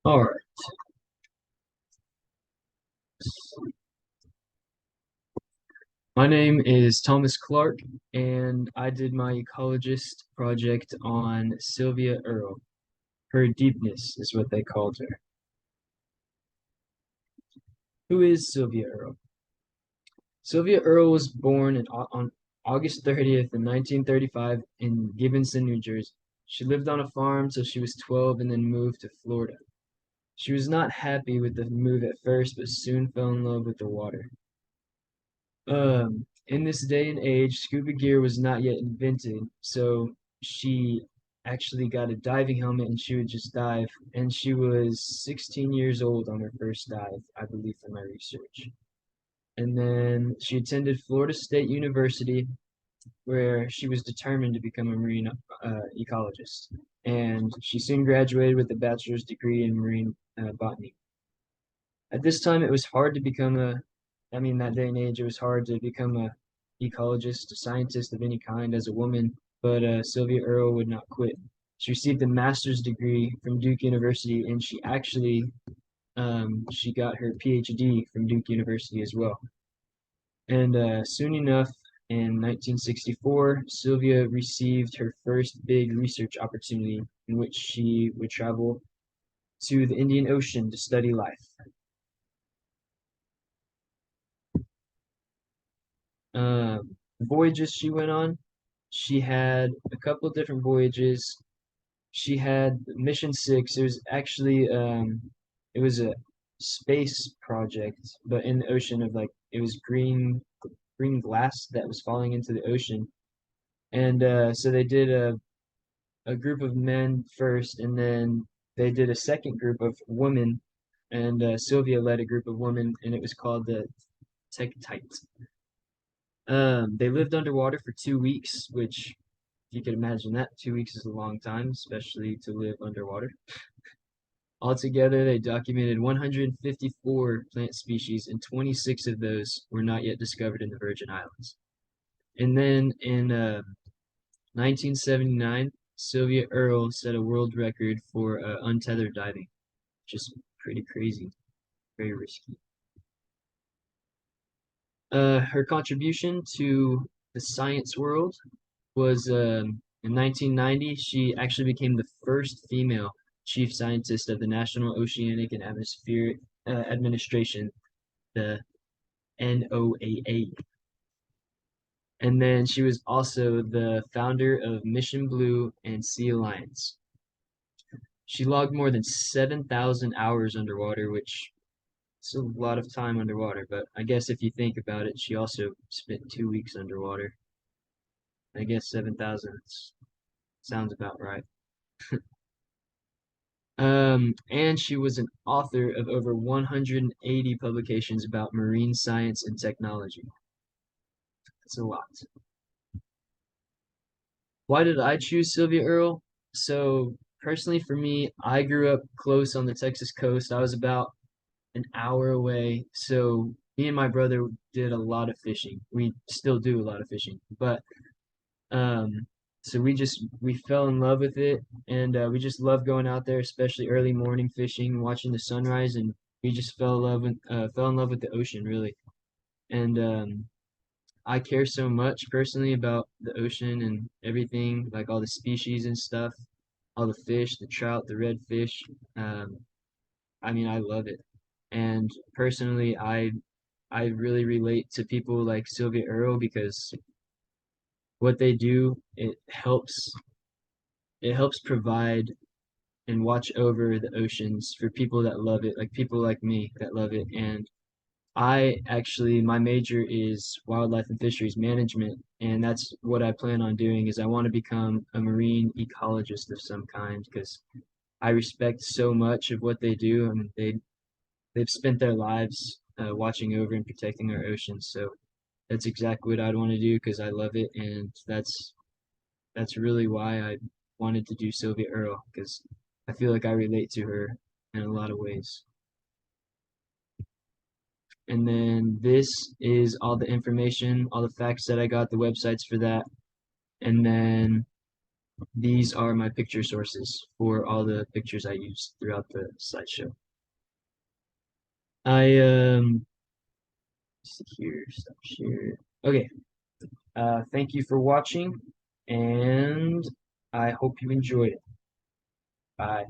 All right. My name is Thomas Clark, and I did my ecologist project on Sylvia Earle. Her deepness is what they called her. Who is Sylvia Earle? Sylvia Earle was born on August 30th in 1935 in Gibbonson, New Jersey. She lived on a farm till she was 12 and then moved to Florida. She was not happy with the move at first, but soon fell in love with the water. In this day and age, scuba gear was not yet invented, so she actually got a diving helmet and she would just dive. And she was 16 years old on her first dive, I believe, from my research. And then she attended Florida State University, where she was determined to become a marine ecologist. And she soon graduated with a bachelor's degree in marine botany. At this time, it was hard to become that day and age, it was hard to become a ecologist, a scientist of any kind as a woman, but Sylvia Earle would not quit. She received a master's degree from Duke University, and she got her PhD from Duke University as well. And soon enough, in 1964, Sylvia received her first big research opportunity in which she would travel to the Indian Ocean to study life. Voyages she went on. She had a couple different voyages. She had Mission 6. It was a space project, but in the ocean of like it was green glass that was falling into the ocean. And so they did a group of men first, and then they did a second group of women, and Sylvia led a group of women, and it was called the Tektite. They lived underwater for 2 weeks, which, if you can imagine that, 2 weeks is a long time, especially to live underwater. Altogether, they documented 154 plant species, and 26 of those were not yet discovered in the Virgin Islands. And then in 1979, Sylvia Earle set a world record for untethered diving, which is pretty crazy, very risky. Her contribution to the science world was in 1990, she actually became the first female chief scientist of the National Oceanic and Atmospheric Administration, the NOAA. And then she was also the founder of Mission Blue and Sea Alliance. She logged more than 7,000 hours underwater, which is a lot of time underwater. But I guess if you think about it, she also spent 2 weeks underwater. I guess 7,000 sounds about right. And she was an author of over 180 publications about marine science and technology. That's a lot. Why did I choose Sylvia Earle? So, personally, for me, I grew up close on the Texas coast. I was about an hour away. So, me and my brother did a lot of fishing. We still do a lot of fishing. But Um, so we fell in love with it, and we just love going out there, especially early morning fishing, watching the sunrise, and we just fell in love with the ocean really. And I care so much personally about the ocean and everything, like all the species and stuff, all the fish, the trout, the redfish. Um, I love it, and personally, I really relate to people like Sylvia Earle because what they do, it helps provide and watch over the oceans for people that love it, like people like me that love it. And my major is wildlife and fisheries management, and that's what I plan on doing is I want to become a marine ecologist of some kind because I respect so much of what they do. I mean, they've spent their lives watching over and protecting our oceans. So that's exactly what I'd want to do because I love it, and that's really why I wanted to do Sylvia Earle because I feel like I relate to her in a lot of ways. And then this is all the information, all the facts that I got, the websites for that. And then these are my picture sources for all the pictures I used throughout the slideshow. I see here, stop share. Okay. Thank you for watching, and I hope you enjoyed it. Bye.